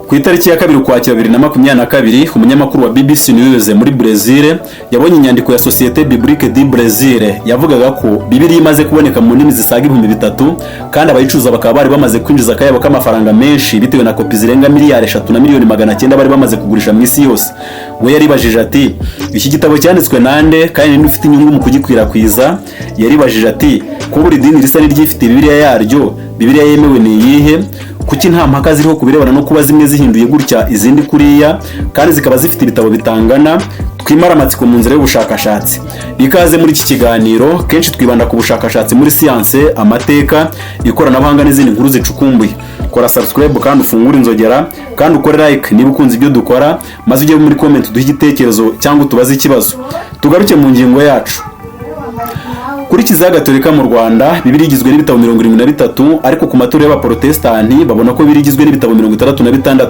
Ku itariki ya 2 Ukwakira 2022 umunyamakuru wa BBC News muri Brazil yabonye inyandiko ya Société Biblique du Brésil yavugaga ko Bibiliya imaze kuboneka mu ndimi zisaga 3000 kandi abayicuza bakaba bari bamaze kwinjiza akayabo k'amafaranga menshi bitewe na kopi zirenga miliyari 3 na miliyoni 900 bari bamaze kugurisha mu isi yose. We yaribajije ati iki gitabo cyanditswe nande kandi ni ufite inyungu mu kugikwirakwiza. Yaribajije ati ko buri dini risa n'iryifite Bibiliya yaryo, Bibiliya yemewe ni iyihe? Kuki nta mpaka ziriho kubirebana no kuba zimwe zihinduye gutya izindi kuriya kandi zikaba zifite ibitabo bitangana? Twimara amatsiko mu nzira y'ubushakashatsi. Ikaze muri iki kiganiro, kenshi twibanda ku bushakashatsi muri siyanse, amateka, ikoranabuhanga n'izindi nkuru zicukumbuye. Kora subscribe kandi ufungure inzogera kandi ukore like niba ukunze ibyo dukora, maze ujye muri comment duhe igitekerezo cyangwa tubaze ikibazo. Tugaruke mu ngingo yacu. Kuri Kiliziya Gatolika mu Rwanda, Bibiliya igizwe n'ibitabo 73, ariko ku matorero y'Abaprotestanti babona ko Bibiliya igizwe n'ibitabo 66.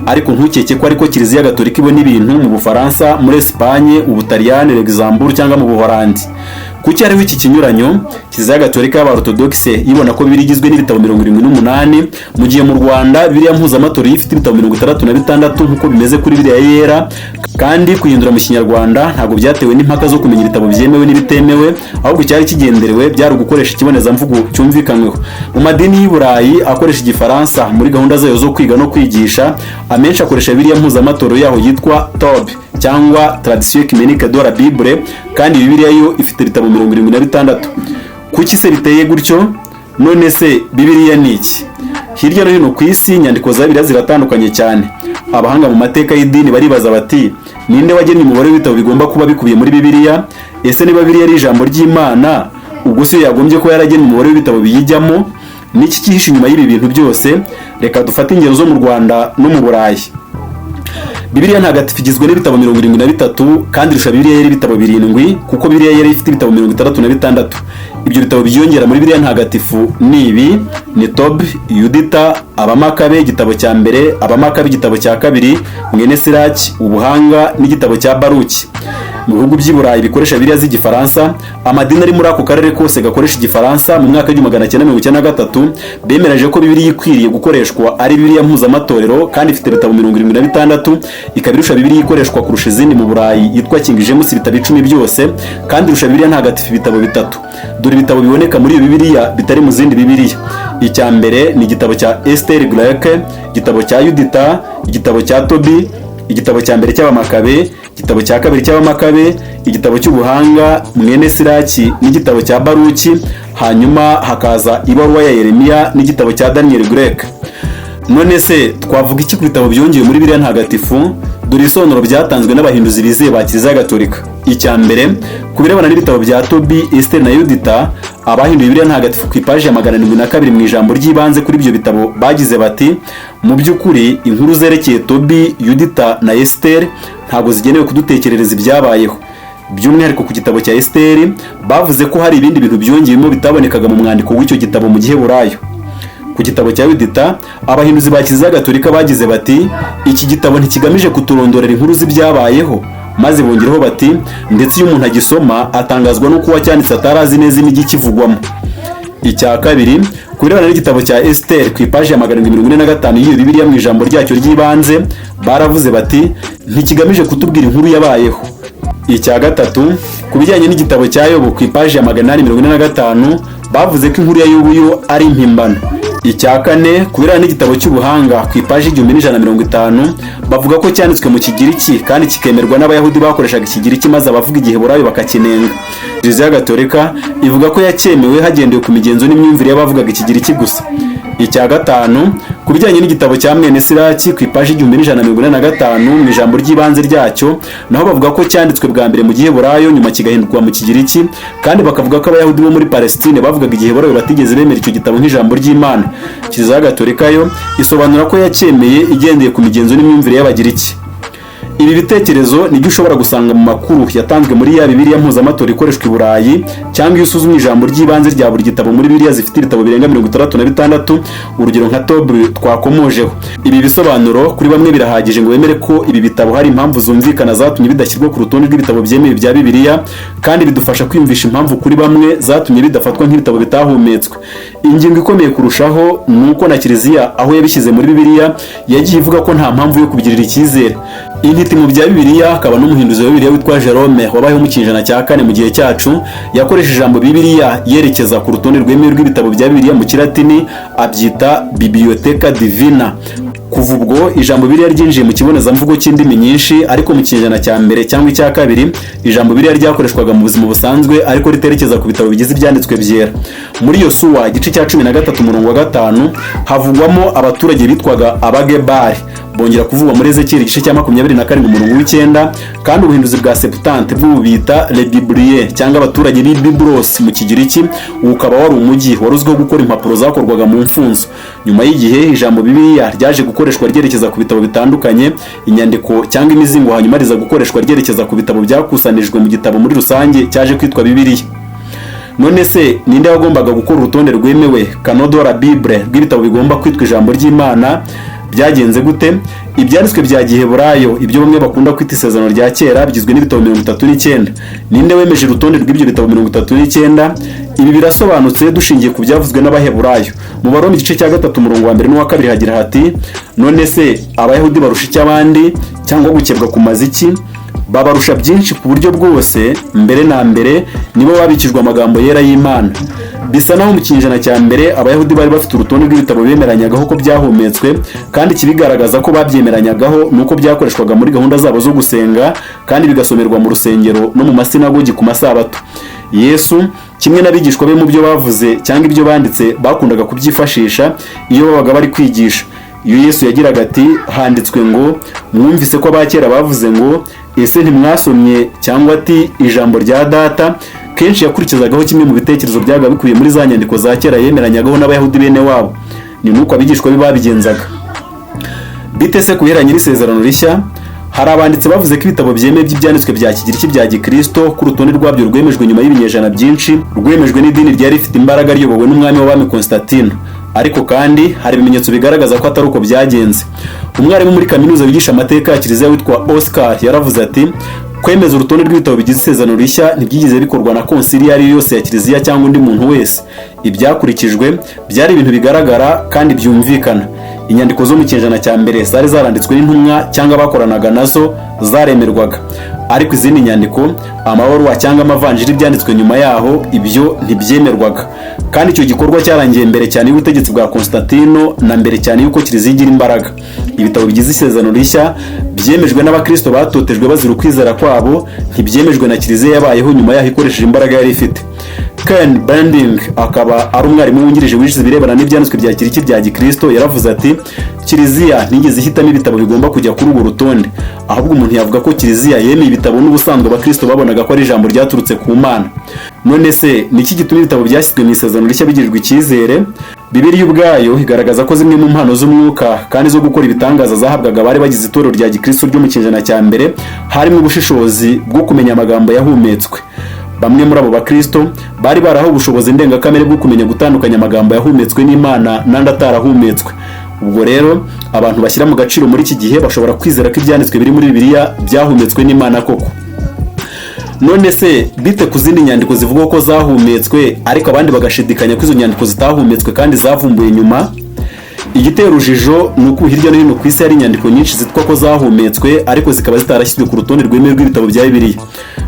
Ariko ntukeke ko ariko Kiliziya Gatolika ibona ibintu mu Bufaransa, muri Espagne, Ubutaliyani, Luxembourg cyangwa mu Buholandi. Kuki hariho iki kinyuranyo? Kiliziya Gatolika y'Abarothodoxe ibona ko Bibiliya igizwe n'ibitabo 78, mu gihe mu Rwanda Bibiliya mpuzamatorero ifite ibitabo 66 nk'uko bimeze kuri Bibiliya yera. Kandi kuyindura mu Kinyarwanda ntabwo byatewe n'impaka zo kumenya ibitabo byemewe n'ibitemewe, ahubwo cyari kigenderewe byari gukoresha ikibonezamvugo cyumvikanyweho. Mu madini y'u Burayi akoresha Igifaransa muri gahunda zayo zo kwiga no kwigisha, amenshi akoresha Bibiliya mpuzamatorero yaho yitwa TOB cyangwa Tradition Œcuménique de la Bible, kandi Bibiliya yo ifite ibitabo 76. Kuki se biteye gutyo? None se Bibiliya ni iki? Hirya no hino ku isi inyandiko za Bibiliya ziratandukanye cyane. Abahanga mu mateka y'idini baribaza bati ninde wagennye umubare w'ibitabo bigomba kuba bikubiye muri Bibiliya? Ese niba Bibiliya ari ijambo ry'Imana, ubwo se yagombye ko yaragennye umubare w'ibitabo biyijyamo? Niki kihishe inyuma y'ibi bintu byose? Reka dufate ingero zo mu Rwanda no mu Burayi. Bibiliya ntagatifu igizwe n'ibitabo 73 kandi irusha Bibiliya yari ibitabo 7, kuko Bibiliya yari ifite ibitabo 66. Ibyo bitabo byiyongera muri Bibiliya ntagatifu ni ibi: ni Tob, Yudita, Abamakabe igitabo cya mbere, Abamakabe igitabo cya kabiri, Mwene Siraki, Ubuhanga n'igitabo cya Baruki. Mu bihugu by'i Burayi bikoresha Bibiliya z'Igifaransa, amadini ari muri ako karere kose gakoresha Igifaransa mu mwaka w'1993 bemereje ko Bibiliya ikwiriye gukoreshwa ari Bibiliya mpuzamatorero kandi ifite ibitabo 76, ikaba irusha Bibiliya ikoreshwa kurusha izindi mu Burayi yitwa King James ibitabo 10 byose, kandi irusha Bibiliya ntagatifu ibitabo 3. Dore ibitabo biboneka muri iyo Bibiliya bitari mu zindi Bibiliya. Icya mbere ni igitabo cya Esther Greke, igitabo cya Yudita, igitabo cya Tobi, igitabo cya mbere cy'Abamakabe, igitabo cya kabiri cy'Abamakabe, igitabo cy'Ubuhanga, Mwene Siraki n'igitabo cya Baruki. Hanyuma hakaza ibaruwa ya Yeremiya n'igitabo cya Daniel Greke. None se twavuga iki ku bitabo byongeye muri Bibiliya ntagatifu? Dore isonoro byatanzwe n'abahinduzi bizeye ba Kiliziya Gatolika. Icya mbere, kubirebana n'ibitabo bya Tobi, Esther na Yudita, abahinduye Bibiliya ntagatifu ku ipaji ya 702 mu ijambo ry'ibanze kuri ibyo bitabo bagize bati mu by'ukuri inkuru zerekeye Tobi, Yudita na Esther ntabwo zigenewe kudutekerereza ibyabayeho. By'umwihariko ku gitabo cya Esther bavuze ko hari ibindi bintu byongeyemo bitabonekaga mu mwandiko w'icyo gitabo mu Giheburayo. Ku gitabo cya Yudita, abahinduzi ba Kiliziya Gatolika bagize bati iki gitabo ntikigamije kuturondorera inkuru z'ibyabayeho, maze bongeraho bati ndetse iyo umuntu agisoma atangazwa no kuba cyanditse atarazi neza imigi kivugwamo. Icya kabiri, kubirebana n'igitabo cya Esther ku ipaji ya 745 y'iyo Bibiliya mu ijambo ryacyo ry'ibanze baravuze bati ntikigamije kutubwira inkuru yabayeho. Icya gatatu, kubijyanye n'igitabo cya Yobu ku ipaji ya 845 bavuze ko inkuru ya Yobu yo ari impimbano. Icya kane, kubirebana n'igitabo cy'Ubuhanga ku ipaji 1150 bavuga ko cyanditswe mu Kigiriki kandi kikemerwa n'Abayahudi bakoreshaga Ikigiriki maze abavuga Igiheburayo bakakinenga. Kiliziya Gatolika ivuga ko yakemewe hagendewe ku migenzo n'imyumvire y'abavugaga Ikigiriki gusa. Icya gatanu, kubijyanye n'igitabo cya Mwene Siraki ku ipaji 1145 mu ijambo ry'ibanze ryacyo, naho bavuga ko cyanditswe bwa mbere mu Giheburayo nyuma kigahindurwa mu Kigiriki, kandi bakavuga ko Abayahudi bo muri Palestine bavugaga Igiheburayo batigeze bemera icyo gitabo nk'ijambo ry'Imana. Kiliziya Gatolika yo isobanura ko yacyemeye igendeye ku migenzo n'imyumvire y'Abagiriki. Ibi bitekerezo nibyo ushobora gusanga mu makuru yatanzwe muri ya Bibiliya mpuzamatora ikoreshwa i Burayi, cyangwa iyo usuzumye ijambo ry'ibanze rya buri gitabo muri Bibiliya zifite ibitabo birenga 66, urugero nka Tobu twakomojeho. Ibi bisobanuro kuri bamwe birahagije ngo bemere ko ibi bitabo hari impamvu zumvikana zatumye bidashyirwa ku rutonde rw'ibitabo byemewe bya Bibiliya, kandi bidufasha kwiyumvisha impamvu kuri bamwe zatumye bidafatwa nk'ibitabo bitahumetswe. Ingingo ikomeye kurushaho ni uko na Kiliziya aho yabishyize muri Bibiliya yagiye ivuga ko nta mpamvu yo kubigirira icyizere. Intiti mu bya Bibiliya akaba n'umuhinduzi wa Bibiliya witwa Jerome wabayeho mu kinyejana cya 4 mu gihe cyacu, yakoresheje ijambo Bibiliya yerekeza ku rutonde rwemewe rw'ibitabo bya Bibiliya mu Kilatini, abyita Bibliotheca Divina. Kuva ubwo ijambo Bibiliya ryinjiye mu kibonezamvugo cy'indimi nyinshi, ariko mu kinyejana cya mbere cyangwa icya kabiri ijambo Bibiliya ryakoreshwaga mu buzima busanzwe ariko riterekeza ku bitabo bigize ibyanditswe byera. Muri Yosuwa igice cya 13 umurongo wa 5 havugwamo abaturage bitwaga Abagebari, bongera kuvugwa muri Ezekiel igice cya 27 umurongo w'9, kandi ubuhinduzi bwa Septante bw'ubita Le Biblier cyangwa abaturage b'i Biblos mu Kigiriki, ukaba wari umujyi waruzwiho gukora impapuro zakorwaga mu mfunzo. Nyuma y'igihe ijambo Bibiliya ryaje gukoreshwa ryerekeza ku bitabo bitandukanye, inyandiko cyangwa imizingo hanyuma riza gukoreshwa ryerekeza ku bitabo byakusanijwe mu gitabo muri rusange cyaje kwitwa Bibiliya. None se ninde wagombaga gukora urutonde rwemewe Canon de la Bible rw'ibitabo bigomba kwitwa ijambo ry'Imana? Byagenze gute? Ibyanditswe bya Giheburayo, ibyo bamwe bakunda kwita isezerano rya kera, bigizwe n'ibitabo 39. Ninde wemeje urutonde rw'ibyo bitabo 39? Ibi birasobanutse dushingiye ku byavuzwe n'Abaheburayo. Mu Baroma igice cya 3 umurongo wa 1 n'uwa 2 hagira hati: none se Abayahudi barusha iki abandi, cyangwa gukebwa ku maziki? Babarusha byinshi ku buryo bwose, mbere na mbere nibo babikijwe amagambo yera y'Imana. Bisa naho mu kinyejana cya mbere Abayahudi bari bafite urutonde rw'ibitabo bemeranyagaho ko byahumetswe, kandi kibigaragaza ko babyemeranyagaho nuko byakoreshwaga muri gahunda zabo zo gusenga, kandi bigasomerwa mu rusengero no mu masinagogi ku masabato. Yesu kimwe n'abigishwa be mu byo bavuze cyangwa ibyo banditse bakundaga kubyifashisha iyo babaga bari kwigisha. Iyo Yesu yagiraga ati handitswe ngo mwumvise ko abakera bavuze ngo ese ntimwasomye, cyangwa ati ijambo rya data, kenshi yakurikizagaho kimwe mu bitekerezo byaga bikubiye muri za nyandiko za kera yemeranyagaho n'Abayahudi bene wabo. Ni nuko abigishwa be babigenzaga. Bite se kuheranye n'isezerano rishya? Hari abanditsi bavuze ko ibitabo byemeye by'ibyanditswe bya Kigiriki bya Gikristo ku rutonde rwabyo rwemejwe nyuma y'ibinyejana byinshi, rwemejwe n'idini ryari rifite imbaraga riyobowe n'umwami w'abami Constantine. Ariko kandi hari ibimenyetso bigaragaza ko atari uko byagenze. Umwarimu muri kaminuza wigisha amateka ya Kiliziya witwa Oscar yaravuze ati kwemeza urutonde rw'ibitabo bigize isezerano rishya ntibyigize bikorwa na konsili iyo ari yo yose ya Kiliziya cyangwa undi muntu wese. Ibyakurikijwe byari ibintu bigaragara kandi byumvikana. Inyandiko zo mu kinyejana cya mbere zari zaranditswe n'intumwa cyangwa bakoranaga nazo zaremerwaga, ariko izindi nyandiko, amabaruwa cyangwa amavanjiri byanditswe nyuma yaho, ibyo ntibyemerwaga. Kandi icyo gikorwa cyarangiye mbere cyane y'ubutegetsi bwa Constantino na mbere cyane y'uko Kiliziya igira imbaraga. Ibitabo bigize isezerano rishya byemejwe n'Abakristo batotejwe bazira ukwizera kwabo, ntibyemejwe na Kiliziya yabayeho nyuma yaho ikoresheje imbaraga yari ifite. Ken Banding akaba ari umwarimu wungirije wijize ibirebana n'ibyanditswe bya Kigiriki bya Gikristo yaravuze ati Kiliziya ntigeze ihitamo ibitabo bigomba kujya kuri urwo rutonde, ahubwo umuntu yavuga ko Kiliziya yemeye ibitabo n'ubusanzwe Abakristo babonaga ko ari ijambo ryaturutse ku Mana. None se niki gituma ibitabo byashyizwe mu isezerano rishya bigirirwa icyizere? Bibiliya ubwayo igaragaza ko zimwe mu mpano z'umwuka kandi zo gukora ibitangaza zahabwaga abari bagize itorero rya Gikristo ryo mu kinyejana cya mbere, harimo ubushishozi bwo kumenya amagambo yahumetswe. Bamwe muri abo Bakristo bari baraho ubushobozi ndengakamere bwo kumenya gutandukanya amagambo yahumetswe n'Imana n'andi atarahumetswe. Ubwo rero abantu bashyira mu gaciro muri iki gihe bashobora kwizera ko ibyanditswe biri muri Bibiliya byahumetswe n'Imana koko. None se bite ku zindi nyandiko zivuga ko zahumetswe ariko abandi bagashidikanya ko izo nyandiko zitahumetswe kandi zavumbuye nyuma? Igitera urujijo ni uko hirya no hino ku isi hari inyandiko nyinshi zitwa ko zahumetswe ariko zikaba zitarashyizwe ku rutonde rwemewe rw'ibitabo bya Bibiliya.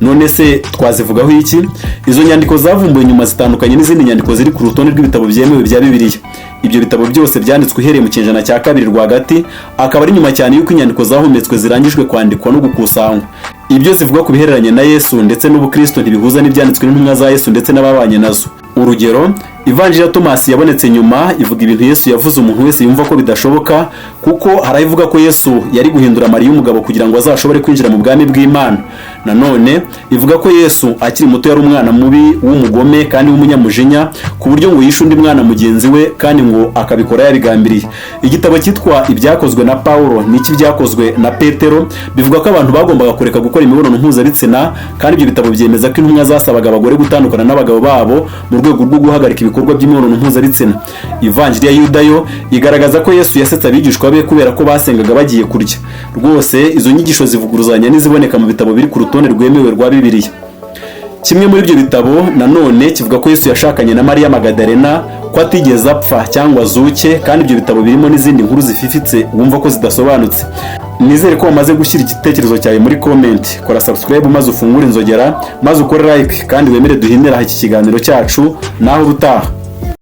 None se twazivugaho iki? Izo nyandiko zavumbuye nyuma zitandukanye n'izindi nyandiko ziri ku rutonde rw'ibitabo byemewe bya Bibiliya. Ibyo bitabo byose byanditswe uhereye mu kinyejana cya 2 rwagati, akaba ari nyuma cyane y'uko inyandiko zahumetswe zirangijwe kwandikwa no gukusanywa. Ibyo zivuga ku bihereranye na Yesu ndetse n'Ubukristo ntibihuza n'ibyanditswe n'intumwa za Yesu ndetse n'ababanye nazo. Urugero, Ivanjiri ya Tomasi yabonetse nyuma ivuga ibintu Yesu yavuze umuntu wese yumva ko bidashoboka, kuko harayivuga ko Yesu yari guhindura Mariya umugabo kugira ngo azashobore kwinjira mu bwami bw'Imana. Nanone ivuga ko Yesu akiri muto yari umwana mubi w'umugome kandi w'umunyamujinya, ku buryo ngo yishe undi mwana mugenzi we kandi ngo akabikora yabigambiriye. Igitabo cyitwa Ibyakozwe na Pawulo n'iki byakozwe na Petero bivuga ko abantu bagombaga kureka gukora imibonano mpuzabitsina, kandi ibyo bitabo byemeza ko intumwa zasabaga abagore gutandukana n'abagabo babo mu rwego rwo guhagarika ibikorwa by'imibonano mpuzabitsina. Ivanjiri ya Yuda yo igaragaza ko Yesu yasetsa abigishwa be kubera ko basengaga bagiye kurya. Rwose izo nyigisho zivuguruzanya n'iziboneka mu bitabo biri ku rutonde rwemewe rwa Bibiliya. Kimwe muri ibyo bitabo nanone kivuga ko Yesu yashakanye na Mariya Magadalena, ko atigeze apfa cyangwa azuke, kandi ibyo bitabo birimo n'izindi nkuru zififitse wumva ko zidasobanutse. Nizere ko wamaze gushyira igitekerezo cyawe muri comment. Kora subscribe maze ufungure inzogera, maze ukore like kandi wemere duhinira iki kiganiro cyacu. Naho ubutaha.